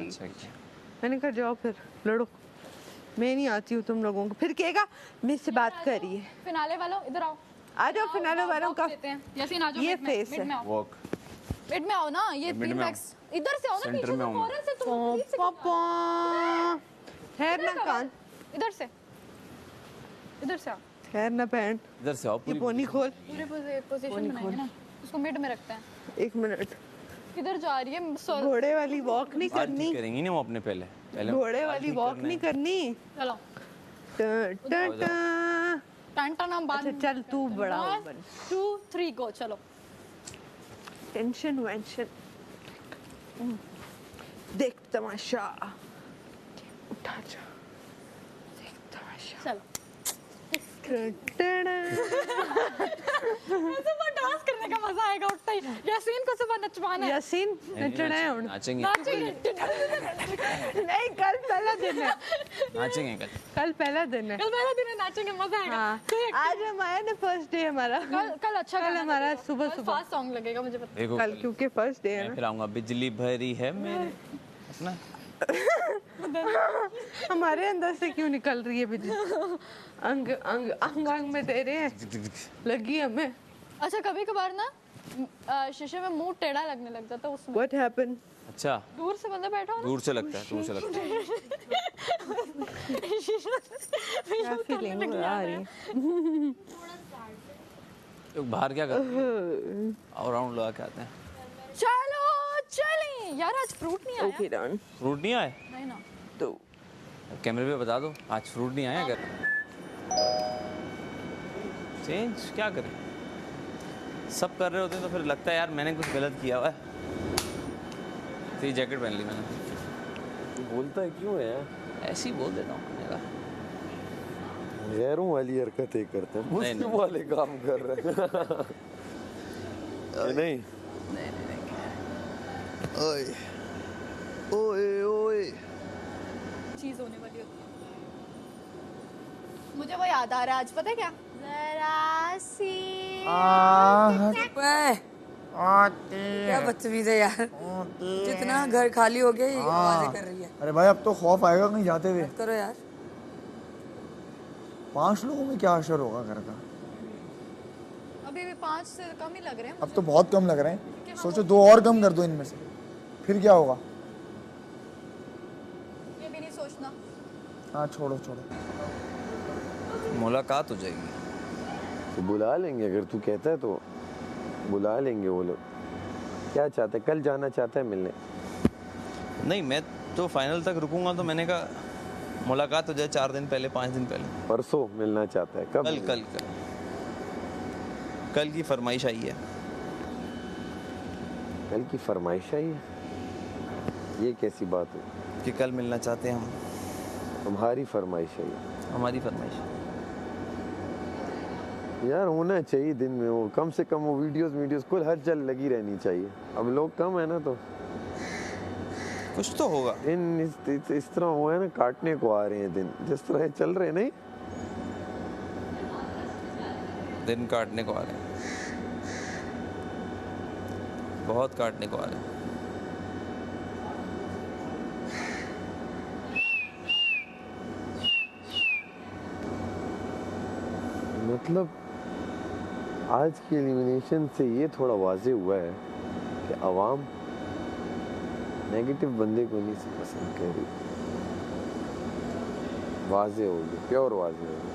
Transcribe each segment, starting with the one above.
रही। अच्छा क्या? मैंने कहा जाओ फिर लड़ो, मैं नहीं आती हूँ तुम लोगों को। फिर कहेगा मुझसे बात करिए। फिनाले वालों इधर आओ, आ जाओ फिनाले वालों का यासीन आ जाओ, ये मिड फेस में, है। मिड में आओ, वॉक मिड में आओ ना, ये मिड तीन में मैक्स इधर से आओ ना, सेंटर पीछे में से हूँ मैं। फौरन से तुम ओ पीछे से पापा खैर ना कान, इधर से, इधर से आओ, खैर ना पैंट, इधर से आओ ये पूरी पोनी खोल। पूरे पोजीशन बनाएंगे ना, उसको मिड में रखते हैं। 1 मिनट, किधर जा रही है सर? घोड़े वाली वॉक नहीं बात करनी, ठीक करेंगी ना वो अपने पहले पहले घोड़े बाल वाली ठीक वॉक करना नहीं है। करनी। चलो ट- ट- ट- टांटा नाम बाद अच्छा चल तू बड़ा हो बन। 2 3 गो, चलो। टेंशन वेंशन देख तमाशा, उठा जा देख तमाशा। चलो ट-ट-ट। सुबह डांस करने का मजा आएगा उठता ही। यासीन को सुबह नचवाना है, यासीन नचना है हुन। नाचेंगे नाचेंगे। नहीं कल पहला दिन है, नाचेंगे कल। कल पहला दिन है। कल पहला दिन है, नाचेंगे, मजा आएगा। हाँ आज हमारा ना फर्स्ट डे हमारा। कल अच्छा कल हमारा सुबह सुबह फास्ट सॉन्ग लगेगा, मुझे पता। देखो कल क्योंकि फर्स्ट डे है मैं ना। फिर आऊंगा, बिजली भरी है मेरे अपना। हमारे अंदर से क्यों निकल रही है बिजली? अंग अंग अंग अंग में दे रहे हैं, लगी हमें। अच्छा कभी कभार ना शीशे में मुंह टेढ़ा लगने लग जाता है उसमें। What happened? अच्छा दूर से बंदा बैठा हो ना, दूर से लगता है, दूर से लगता है। क्या फीलिंग आ रही है? तो बाहर क्या करते हैं? और राउंड लगा के आते हैं। चलो चलें यार, आज फ्रूट नहीं आया। Okay done. फ्रूट नहीं आए नहीं ना, तो कैमरे पे बता दो, आज फ्रूट नहीं आया। अगर चेंज क्या करें, सब कर रहे होते हैं तो फिर लगता है यार मैंने कुछ गलत किया हुआ है। तो ये जैकेट पहन ली मैंने। तू बोलता है क्यों है यार? ऐसे ही बोल देता हूँ मैंने कहा। गैरों वाली हरकतें करते हैं, मुस्लिम नहीं। वाले काम कर रहे हैं। नहीं ओए ओए ओए चीज होने वाली होती है। मुझे वो याद आ रहा है आज, पता है क्या? जरा सी क्या बदतमीज है यार, जितना घर खाली हो गया ये आवाजें कर रही है। अरे भाई अब तो खौफ आएगा कहीं जाते हुए। मत करो यार, 5 लोगों में क्या असर होगा घर का? अभी भी 5 से कम ही लग रहे हैं अब तो बहुत कम लग रहे हैं, सोचो 2 और कम कर दो इनमें से, फिर क्या होगा? ये भी नहीं सोचना। हाँ छोड़ो छोड़ो। मुलाकात हो जाएगी। तो बुला लेंगे, अगर तू कहता है तो बुला लेंगे वो लोग। क्या चाहते हैं, कल जाना चाहता है मिलने? नहीं मैं तो फाइनल तक रुकूंगा, तो मैंने कहा मुलाकात हो जाए 4 दिन पहले 5 दिन पहले। परसों मिलना चाहता है, कब कल मिलना? कल कल कल की फरमाइश आई है। कल की फरमाइश आई है? ये कैसी बात है? कि कल मिलना चाहते हैं हम। तुम्हारी फरमाइश है ये? हमारी फरमाइश। यार होना चाहिए दिन में वो, कम से कम वो वीडियोस कुल हर चल लगी रहनी चाहिए। अब लोग कम है ना, तो कुछ तो होगा। दिन इस तरह वो है ना, काटने को आ रहे हैं दिन, जिस तरह चल रहे हैं। नहीं दिन काटने को आ रहे हैं, बहुत काटने को आ रहे हैं। मतलब आज की एलिमिनेशन से ये थोड़ा वाजे हुआ है कि आवाम नेगेटिव बंदे को नहीं पसंद कर रही। वाजे हो गए, प्योर वाजे हो गए।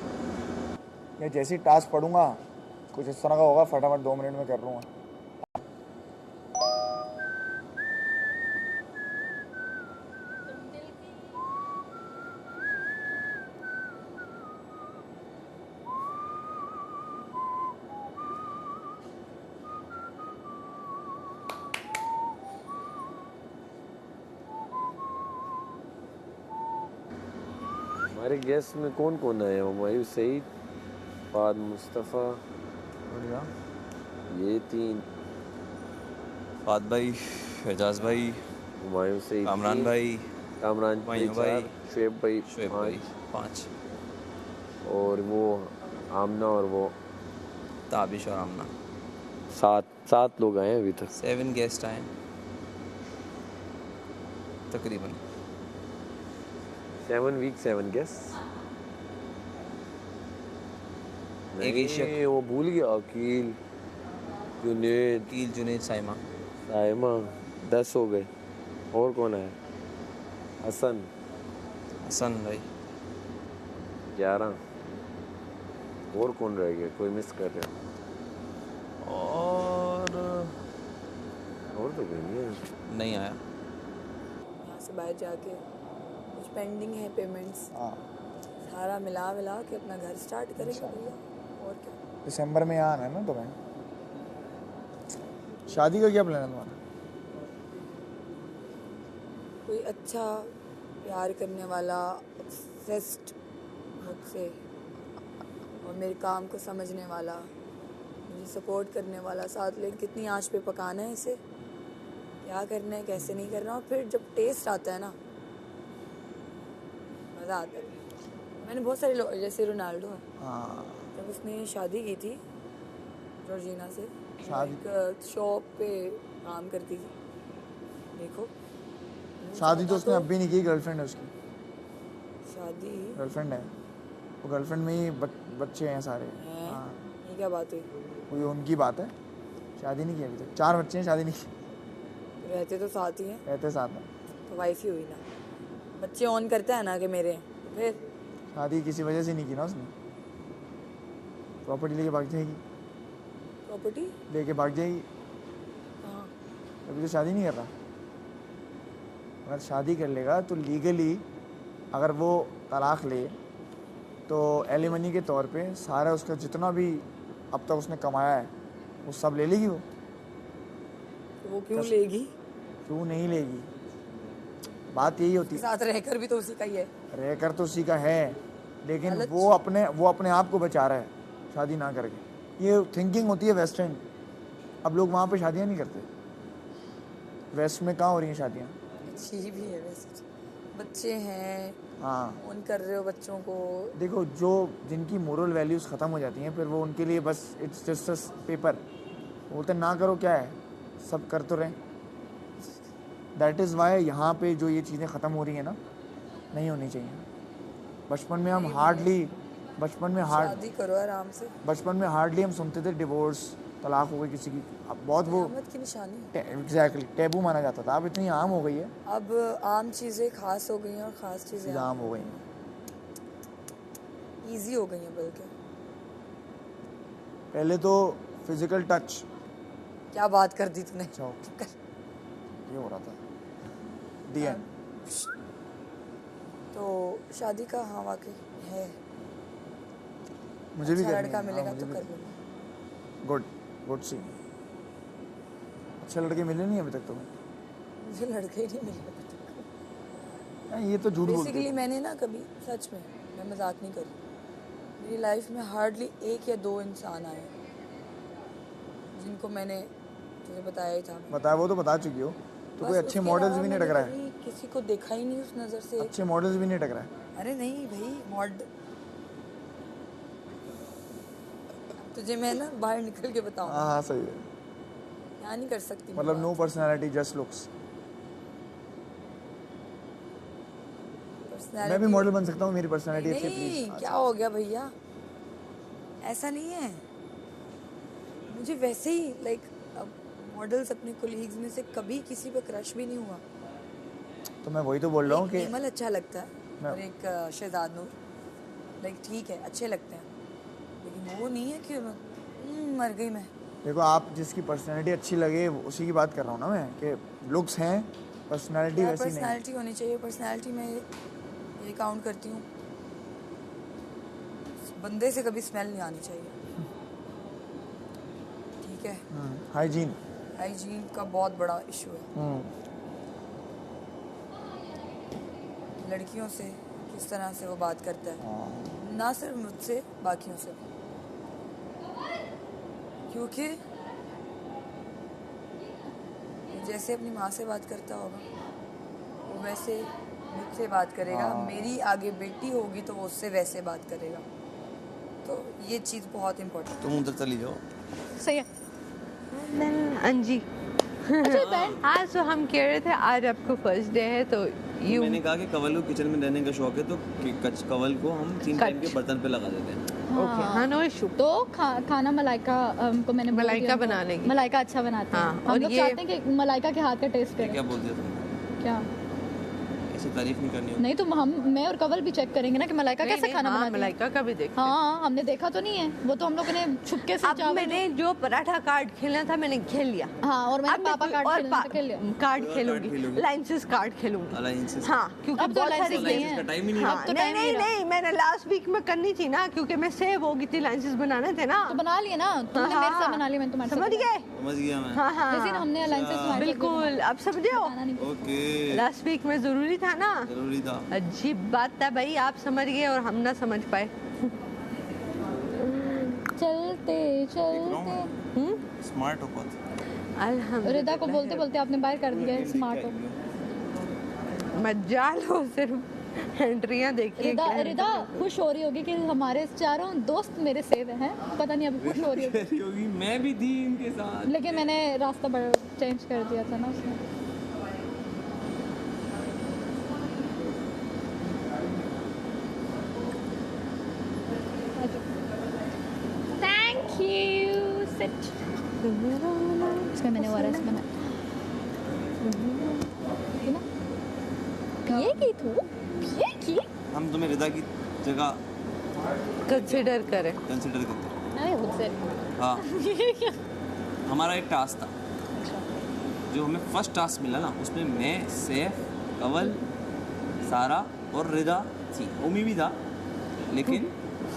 मैं जैसे ही टास्क पढ़ूंगा कुछ इस तरह का होगा, फटाफट 2 मिनट में कर लूँगा। हमारे गेस्ट में कौन कौन आया? हुमायूं सईद, फाद मुस्तफ़ा, बढ़िया। ये 3, फाद भाई, एजाज भाई, हुमायूं सईद, कामरान 3, भाई, कामरान हुमायूं 4, भाई, शुएब भाई शुएब 5, भाई 5, और वो आमना और वो ताबिश और आमना। 7 लोग आए हैं अभी तक। 7 गेस्ट आए। तकरीबन 7 weeks 7 guess एक एशिया नहीं, वो भूल गया अकील जुनेद कील जुनेद साइमा साइमा 10 हो गए और कौन है हसन हसन भाई 11 और कौन रह गया कोई मिस कर रहे और हो और तो कोई नहीं है नहीं आया यहाँ से बाहर जाके कुछ पेंडिंग है पेमेंट्स हाँ सारा मिला के अपना घर स्टार्ट करेंगे भैया और क्या। दिसंबर में यहाँ आना है ना तुम्हें। शादी का क्या प्लान है तुम्हारा? कोई अच्छा प्यार करने वाला ऑब्सेस्ड मुझसे और मेरे काम को समझने वाला मुझे सपोर्ट करने वाला साथ लेकिन कितनी आंच पे पकाना है इसे क्या करना है कैसे नहीं करना और फिर जब टेस्ट आता है ना मज़ा आता है। मैंने बहुत सारे लोग जैसे रोनाल्डो है हाँ जब उसने शादी की थी जॉर्जिना से शादी- एक शॉप पे काम करती थी देखो शादी तो उसने अब भी नहीं की, गर्लफ्रेंड है उसकी, शादी गर्लफ्रेंड है वो, गर्लफ्रेंड में ही बच्चे हैं सारे। है हाँ ये क्या बात हुई कोई उनकी बात है, शादी नहीं की अभी तक, 4 बच्चे हैं, शादी नहीं की, रहते तो साथ ही हैं रहते साथ में। तो वाइफ ही हुई ना बच्चे ऑन करता है ना कि मेरे हैं। तो फिर शादी किसी वजह से नहीं की ना उसने, प्रॉपर्टी लेके भाग जाएगी, प्रॉपर्टी लेके भाग जाएगी, कहाँ अभी तो शादी नहीं कर रहा। अगर शादी कर लेगा तो लीगली अगर वो तलाक ले तो एलिमनी के तौर पे सारा उसका जितना भी अब तक उसने कमाया है वो सब ले लेगी वो। तो वो क्यों लेगी क्यों नहीं लेगी, बात यही होती है। साथ रहकर भी तो उसी का ही है रहकर तो उसी का है लेकिन लालच। वो अपने आप को बचा रहा है शादी ना करके। ये थिंकिंग होती है वेस्टर्न। अब लोग वहाँ पे शादियाँ नहीं करते, वेस्ट में कहाँ हो रही हैं शादियाँ? अच्छी भी है वैसे बच्चे हैं हाँ ऑन कर रहे हो बच्चों को देखो, जो जिनकी मोरल वैल्यूज़ ख़त्म हो जाती हैं फिर वो उनके लिए बस इट्स जस्ट अ पेपर, बोलते ना करो क्या है, सब कर तो रहे। दैट इज़ वाई यहाँ पे जो ये चीज़ें ख़त्म हो रही हैं ना, नहीं होनी चाहिए। बचपन में हम हार्डली शादी करो आराम से हम सुनते थे डिवोर्स, तलाक हो गई किसी की, अब बहुत वो क़यामत की निशानी है। एग्जैक्टली टैबू माना जाता था, अब इतनी आम हो गई है, अब आम चीज़ें खास हो गई हैं और ख़ास चीज़ें आम हो गई हैं। ईजी हो गई हैं बल्कि। पहले तो फिजिकल टच क्या बात कर दी तूने ये हो रहा था दिया। तो शादी का हाँ वाकई है, मुझे भी अच्छा करनी लड़का है, मिलेगा हाँ, तो मुझे कर भी लूँगा। गुड सी। अच्छे लड़के मिले नहीं अभी तक तुम्हें? मुझे लड़के ही नहीं मिले अभी तक। ये तो झूठ बोलते बेसिकली हो। मैंने ना कभी सच में मैं मजाक नहीं कर रही, मेरी लाइफ में हार्डली 1 या 2 इंसान आए जिनको मैंने तुझे बताया ही था। बताया, वो तो बता चुकी हो। तो बस कोई अच्छे उसके मॉडल्स अलावा भी नहीं मैंने टकरा है? कभी किसी को देखा ही नहीं उस नज़र से। अच्छे मॉडल्स भी नहीं टकरा है? अरे नहीं भाई तुझे मैं ना बाहर निकल के बताऊँ, हाँ हाँ सही है, यहाँ नहीं कर सकती मैं मतलब नो बात। Personality just looks. Personality- मैं भी मॉडल बन सकता हूँ, मेरी पर्सनैलिटी अच्छी है नहीं प्लीज। क्या हो गया भैया, ऐसा नहीं है। मुझे वैसे ही लाइक मॉडल्स अपने कोलीग्स में से कभी किसी पे क्रश भी नहीं हुआ। तो मैं वही तो बोल रहा हूँ एक कि नेमल अच्छा लगता है मैं- और एक शहजाद नूर लाइक ठीक है अच्छे लगते हैं, लेकिन वो नहीं है कि मर गई मैं। देखो, आप जिसकी पर्सनैलिटी अच्छी लगे उसी की बात कर रहा हूँ ना मैं, कि लुक्स हैं, पर्सनैलिटी वैसी नहीं है। पर्सनालिटी होनी चाहिए। पर्सनालिटी में ये काउंट करती हूँ, बंदे से कभी स्मेल नहीं आनी चाहिए, ठीक है। हाइजीन। हाइजीन का बहुत बड़ा इशू है लड़कियों से, किस तरह से वो बात करता है, ना सिर्फ मुझसे बाकियों से भी। क्योंकि जैसे अपनी माँ से बात करता होगा वो वैसे मुझसे बात करेगा, मेरी आगे बेटी होगी तो वो उससे वैसे बात करेगा। तो ये चीज़ बहुत इम्पोर्टेंट तुम उधर चली जाओ। सही है। देन अंजी अच्छा पैंट हाँ सो हम कह रहे थे आज आपको फर्स्ट डे है तो यू मैंने कहा कि कवल को किचन में रहने का शौक है तो कवल को हम 3 टाइम के बर्तन पे लगा देते हैं। ओके हाँ नो इशू। तो खाना मलाइका को मैंने बोल मलाइका दिया बनाने की। मलाइका अच्छा बनाते हैं। हाँ, हम और लोग ये- चाहते हैं कि मलाइका के हाथ का टेस्ट क्या करें। बोल दिया तुमने? क्या ऐसी तारीफ नहीं करनी होती। नहीं तो हम मैं और कवल भी चेक करेंगे ना कि मलाइका कैसे खाना बनाती है। मलाइका का भी देख। हाँ हमने देखा तो नहीं है, वो तो हम लोगों ने छुपके से अब चावल मैंने जो पराठा कार्ड खेलना था मैंने खेल लिया। हाँ और मैंने अब मैं पापा कोई कार्ड और खेलना था, खेल लिया। कार्ड और खेलूंगी, कार्ड खेलूंगी। लाइंसेस कार्ड खेलूंगी। अलायंसेस हाँ क्योंकि अब तो बहुत सारी alliances गेम नहीं है। का टाइम ही नहीं हाँ, अब तो नहीं time नहीं नहीं रहा। नहीं मैंने लास्ट वीक में करनी थी ना क्योंकि मैं सेव हो गई थी, लाइंसेस बनाने थे ना। तो बना लिए ना तुमने हाँ, मेरे साथ हाँ। बना लिया, मैंने तुम्हारे साथ समझ बनाया। गए? समझ गया मैं। हाँ हाँ जैसे हमने अलायंसेस बिल्कुल अब समझे हो। बताना नहीं। ओके लास्ट वीक में जरूरी था ना। जरूरी था। अजीब बात था भाई, आप समझ गए और हम ना समझ पाए। चलते चलते स्मार्ट हो बहुत। अल्हम्दुलिल्लाह। रिदा को बोलते बोलते आपने बाहर कर दिया है स्मार्ट हो। मजाल हो सिर्फ एंट्रियां देखिए। रिदा क्या रिदा खुश हो रही होगी कि हमारे चारों दोस्त मेरे सेव हैं, पता नहीं अभी खुश हो रही होगी। होगी मैं भी थी इनके साथ। लेकिन मैंने रास्ता चेंज कर दिया था ना उसमें। Thank you sit. इसमें मैंने ओआरएस बनाया। है ना? पिएगी तू? पिएगी? हम तुम्हें रिदा की जगह कंसिडर करें। कंसिडर करते हैं। अरे खुद से। हाँ हमारा एक टास्क था जो हमें फर्स्ट टास्क मिला ना, उसमें मैं सैफ कवल सारा और रिदा थी, उमी भी था, लेकिन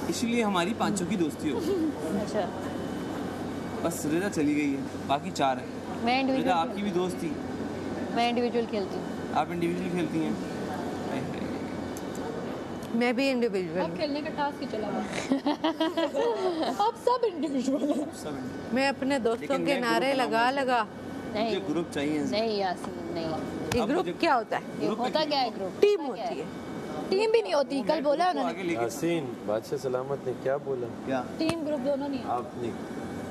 इसलिए हमारी पांचों की दोस्ती हो गई। अच्छा बस रिदा चली गई है, बाकी 4 हैं। मैं रिदा इंडिविजुअल आपकी भी दोस्त थी, मैं इंडिविजुअल खेलती हूँ। आप इंडिविजुअल खेलती हैं। मैं भी इंडिविजुअल। अब खेलने का टास्क ही चला गया। अब सब इंडिविजुअल है। सब मैं अपने दोस्तों लेकिन के मैं नारे ग्रुप लगा लगा। नहीं मुझे ग्रुप चाहिए। नहीं यासीन नहीं, ये अब ग्रुप मुझे- क्या होता है? ये होता क्या है ग्रुप? टीम होती है। टीम भी नहीं होती, कल बोला है आगे उन्होंने। लेके यासीन बादशाह सलामत ने क्या बोला? क्या टीम ग्रुप दोनों नहीं है। आपने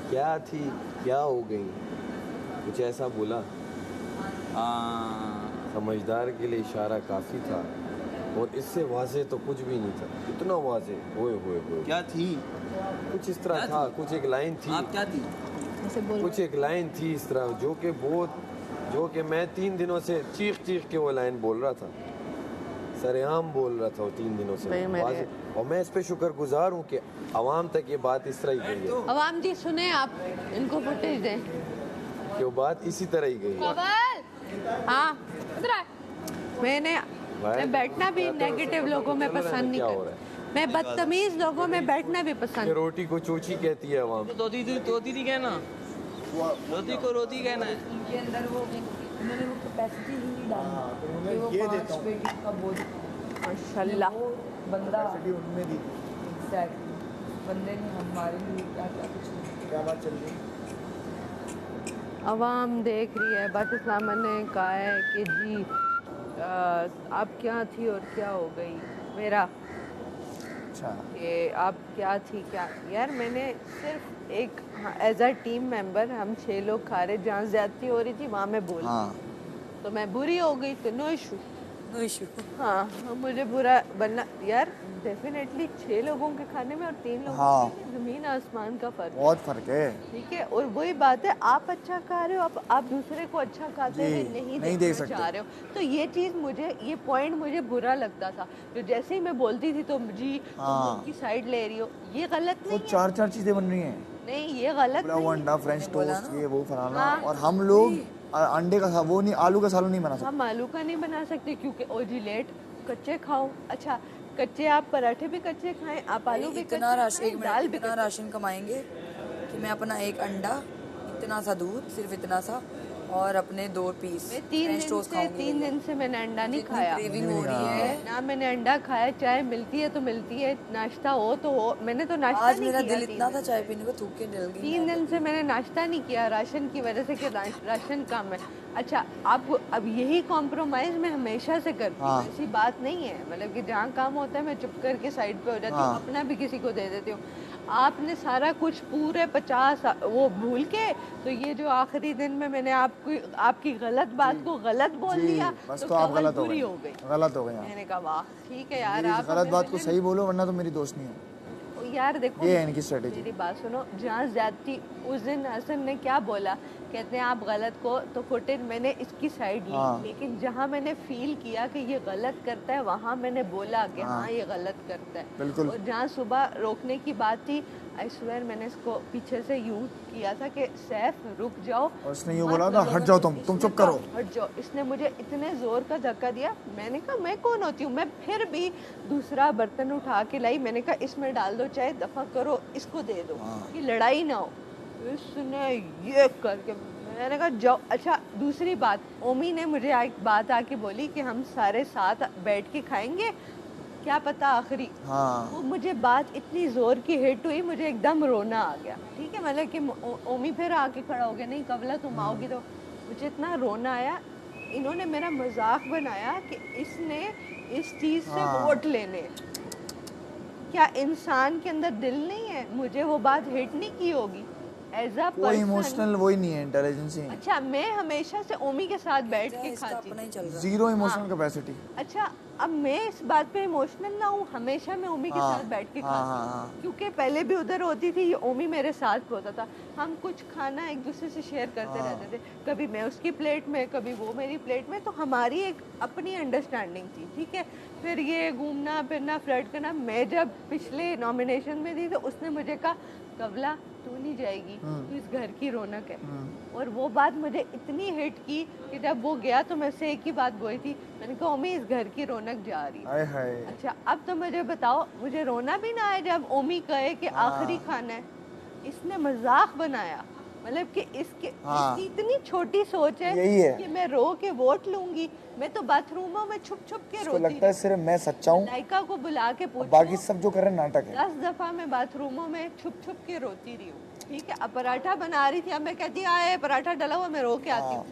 क्या थी क्या हो गई, कुछ ऐसा बोला? समझदार के लिए इशारा काफ़ी था और इससे वाजे तो कुछ भी नहीं था, इतना वाजे। ओए होए होए, क्या थी? कुछ इस तरह था, कुछ एक लाइन थी, आप क्या थी? ऐसे बोल कुछ एक लाइन थी इस तरह जो कि मैं 3 दिनों से चीख चीख के वो लाइन बोल रहा था, सरेआम बोल रहा था वो 3 दिनों से नहीं, मैंने- वाज़े। और मैं इस पे शुक्रगुजार हूँ कि आवाम तक ये बात इस तरह ही गई है, अवाम जी सुने, आप इनको फुटेज दें। कि वो बात इसी तरह ही गई है। कवल हाँ इधर आ। मैं बैठना भी नेगेटिव लोगों में पसंद नहीं क्या हो रहा करती। मैं बदतमीज लोगों में बैठना भी कि पसंद। रोटी को चोची कहती है आवाम। रोती नहीं कहना, रोती को रोती कहना है। उनके अंदर वो उन्होंने वो कैपेसिटी ही नहीं डाली कि वो 5 पेटी का बोझ माशाल्लाह। वो बंदा उनमें दी एग्जैक्टली बंदे ने हमारे लिए क्या क्या कुछ नहीं क्या बात चल रही है? अवाम देख रही है। बादशाह ने कहा है कि जी आप क्या थी और क्या हो गई मेरा, अच्छा कि आप क्या थी क्या। यार मैंने सिर्फ एक एज अ टीम मेंबर हम 6 लोग खा रहे, जहाँ ज्यादती हो रही थी वहाँ मैं बोल हाँ तो मैं बुरी हो गई तो नो इशू। No issue. हाँ मुझे बुरा बनना यार डेफिनेटली 6 लोगों के खाने में और 3 लोगों हाँ। के जमीन आसमान का फर्क। बहुत फर्क है। ठीक है, और वही बात है, आप अच्छा खा रहे हो, आप दूसरे को अच्छा खाते जी, हुए नहीं नहीं देख देखना सकते। चाह रहे हो। तो ये चीज़ मुझे, ये पॉइंट मुझे बुरा लगता था, जो जैसे ही मैं बोलती थी तो जी तुम हाँ। उनकी साइड ले रही हो, ये गलत वो नहीं है। 4 चीजें बन रही हैं, नहीं ये गलत ब्राउन नहीं अंडा, फ्रेंच टोस्ट, ये वो फलाना। हाँ। और हम लोग अंडे का वो नहीं, आलू का सालन नहीं बना है। सकते। हम आलू का नहीं बना सकते क्योंकि ओ जी लेट कच्चे खाओ। अच्छा कच्चे, आप पराठे भी कच्चे खाएं, आप आलू भी इतना कच्चे राशन, खाएं, एक दाल मिनट, भी इतना कच्चे। राशन कमाएंगे कि मैं अपना एक अंडा, इतना सा दूध, सिर्फ इतना सा, और अपने 2 पीस मैं 3 दिन से मैंने अंडा नहीं खाया। क्रेविंग हो रही है। ना मैंने अंडा खाया, चाय मिलती है तो मिलती है, नाश्ता हो तो हो। मैंने तो नाश्ता आज नहीं मेरा किया दिल 3 इतना दिन। था चाय पीने को, थूक के जल गई। 3 दिन से मैंने नाश्ता नहीं किया राशन की वजह से कि राशन कम है। अच्छा आप अब यही कॉम्प्रोमाइज मैं हमेशा से करती हूँ, हाँ। ऐसी बात नहीं है। मतलब कि जहाँ काम होता है मैं चुप करके साइड पे हो जाती हूँ, हाँ। अपना भी किसी को दे देती हूँ। आपने सारा कुछ पूरे 50 वो भूल के, तो ये जो आखिरी दिन में मैंने आपकी गलत बात को गलत बोल जी, दिया, बस तो तो आप कवल गलत हो बुरी गए, हो गई। गलत हो गए आप। मैंने कहा वाह ठीक है यार, मेरी आप इस गलत हमें बात को मिले। सही बोलो वरना तो मेरी दोस्त नहीं है। यार देखो, ये है इनकी स्ट्रेटेजी। मेरी बात सुनो, जहाँ ज्यादती, उस दिन हसन ने क्या बोला, कहते हैं आप गलत को तो फुटेज मैंने इसकी साइड ली, हाँ। लेकिन जहाँ मैंने फील किया कि ये गलत करता है, वहाँ मैंने बोला कि हाँ। हाँ ये गलत करता है। बिल्कुल। और जहाँ सुबह रोकने की बात थी, आई स्वेयर मैंने इसको पीछे से यूं किया था कि सैफ रुक जाओ, और उसने यूं मत बोला था करो। हट जाओ तुम इसने चुप कहा, करो। हट जाओ। इसने मुझे इतने जोर का धक्का दिया, मैंने कहा मैं कौन होती हूँ, मैं फिर भी दूसरा बर्तन उठा के लाई, मैंने कहा इसमें डाल दो, चाहे दफा करो, इसको दे दो कि लड़ाई ना हो। इसने ये करके, मैंने कहा जाओ। अच्छा दूसरी बात, ओमी ने मुझे एक बात आके बोली कि हम सारे साथ बैठ के खाएंगे, क्या पता आखिरी। हाँ। वो मुझे बात इतनी जोर की हिट हुई, मुझे एकदम रोना आ गया। ठीक है, मतलब कि ओमी फिर आके खड़ा हो गया, नहीं कवला तुम आओगी, तो मुझे इतना रोना आया। इन्होंने मेरा मजाक बनाया कि इसने इस चीज से हाँ। वोट लेने। क्या इंसान के अंदर दिल नहीं है? मुझे वो बात हिट नहीं की होगी एज अ कोई इमोशनल वही नहीं है, इंटेलिजेंस ही है। अच्छा, मैं हमेशा से ओमी के साथ बैठ के इसका खाती अपना हूँ। ही चल रहा जीरो इमोशनल कैपेसिटी। अच्छा, अब मैं इस बात पे इमोशनल ना हूँ, हमेशा मैं ओमी के हाँ, साथ बैठ के हाँ, खाती हाँ, हूँ, हाँ। क्योंकि पहले भी उधर होती थी, ये ओमी मेरे साथ होता था, हम कुछ खाना एक दूसरे से शेयर करते हाँ। रहते थे, कभी मैं उसकी प्लेट में, कभी वो मेरी प्लेट में, तो हमारी एक अपनी अंडरस्टैंडिंग थी। ठीक है, फिर ये घूमना फिरना फ्लर्ट करना, मैं जब पिछले नॉमिनेशन में थी तो उसने मुझे कहा कवला तू नहीं जाएगी, तू इस घर की रौनक है। और वो बात मुझे इतनी हिट की कि जब वो गया तो मैं उससे एक ही बात बोली थी, मैंने कहा ओमी इस घर की रौनक जा रही है। हाय हाय। अच्छा अब तो मुझे बताओ, मुझे रोना भी ना आए जब ओमी कहे कि आखिरी खाना है। इसने मजाक बनाया, मतलब कि इसकी इतनी छोटी सोच है, यही है। कि मैं रो के वोट लूंगी। मैं तो बाथरूमों में छुप छुप के इसको रोती लगता है सिर्फ मैं सच्चा हूँ, लाइका को बुला के पूछो, बाकी सब जो कर रहे हैं नाटक है। 10 दफा मैं बाथरूमों में छुप छुप के रोती रही हूँ। ठीक है, अब पराठा बना रही थी, अब मैं कहती आए पराठा डला हुआ, मैं रो के आती हूँ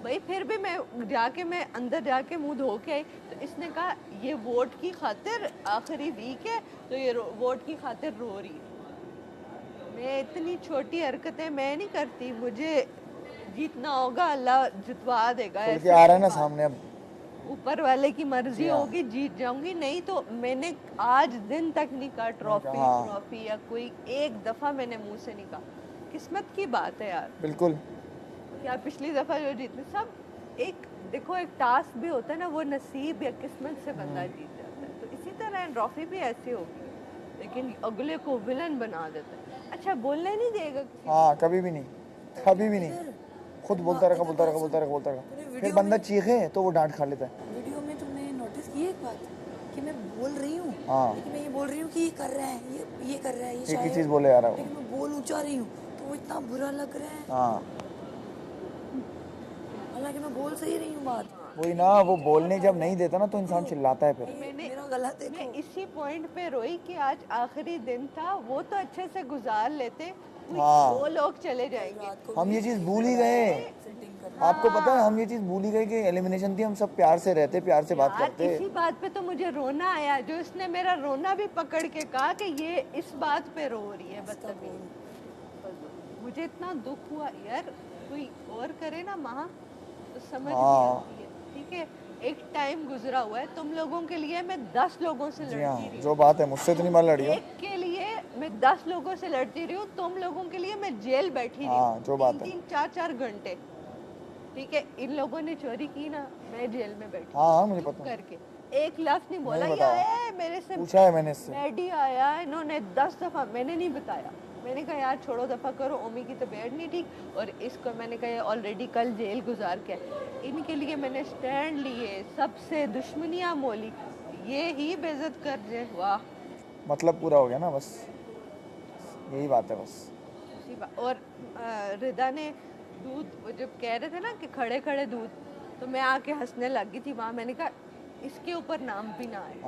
भाई, फिर भी मैं अंदर जाके मुंह धो के आई। तो इसने कहा ये वोट की खातिर आखिरी वीक है, तो ये वोट की खातिर रो रही है। मैं इतनी छोटी हरकतें मैं नहीं करती, मुझे जीतना होगा, अल्लाह जितवा देगा। खुल के ऐसे आ रहा है ना बात। सामने अब। ऊपर वाले की मर्जी हाँ। होगी, जीत जाऊंगी, नहीं तो मैंने आज दिन तक नहीं कहा ट्रॉफी हाँ। ट्रॉफी, या कोई एक दफा मैंने मुंह से नहीं कहा। किस्मत की बात है यार, बिल्कुल। क्या पिछली दफा जो जीतने सब, एक देखो एक टास्क भी होता है ना, वो नसीब या किस्मत से बंदा जीत जाता है, तो इसी तरह ट्रॉफी भी ऐसी होगी, लेकिन अगले को विलन बना देता है। अच्छा बोलने नहीं देगा किसी हाँ कभी भी नहीं, कभी भी नहीं। खुद बोलता रहा बोलता रहा बोलता रहा बोलता रहा, फिर बंदा चीखे तो वो डांट खा लेता है। वीडियो में तुमने नोटिस की एक बात कि मैं बोल रही हूँ, हाँ। लेकिन मैं ये बोल रही हूँ कि ये कर रहा है, ये कर रहा है, ये एक ही शायद, चीज बोले आ रहा है लेकिन मैं बोल ऊंचा रही हूँ तो वो इतना बुरा लग रहा है, हाँ हालांकि मैं बोल सही रही हूँ बात। वही ना, वो बोलने जब नहीं देता ना तो इंसान चिल्लाता है फिर। मेरा गला देखो। मैं इसी पॉइंट पे रोई कि आज आखिरी दिन था, वो तो अच्छे से गुजार लेते, हाँ। वो लोग चले जाएंगे। हम ये चीज भूल ही गए, आपको पता है हम ये चीज भूल ही गए कि एलिमिनेशन थी, हम सब प्यार से रहते, प्यार से बात यार करते। इसी बात पे तो मुझे रोना आया, जो इसने मेरा रोना भी पकड़ के कहा कि ये इस बात पे रो रही है, बदतमीज। मुझे इतना दुख हुआ यार, कोई और करे ना माँ तो समझ नहीं आती है। ठीक है, एक टाइम गुजरा हुआ है, तुम लोगों के लिए मैं 10 लोगों से जी लड़ती हाँ, रही हूँ, जो बात है मुझसे इतनी बार लड़ी हो। एक के लिए मैं 10 लोगों से लड़ती रही हूँ, तुम लोगों के लिए मैं जेल बैठी रही हाँ, हूँ जो बात है। 3-4 घंटे। ठीक है, इन लोगों ने चोरी की ना, मैं जेल में बैठी हाँ मुझे चुप पता है, करके, एक लफ्ज नहीं बोला। नहीं ये बताया। आया मेरे से, पूछा है मैंने इससे। डैडी आया, इन्होंने 10 दफा, मैंने नहीं बताया, मैंने कहा यार छोड़ो दफा करो, ओमी की तबीयत नहीं ठीक, और इसको मैंने कहा ऑलरेडी कल जेल गुजार के, इनके लिए मैंने स्टैंड लिए, सबसे दुश्मनियां मोली, ये ही बेइज्जत कर दे। वाह, मतलब पूरा हो गया ना, बस यही बात है बस। और रिदा ने दूध, वो जब कह रहे थे ना कि खड़े खड़े दूध, तो मैं आके हंसने लगी थी वहाँ, मैंने कहा इसके ऊपर नाम भी ना आए।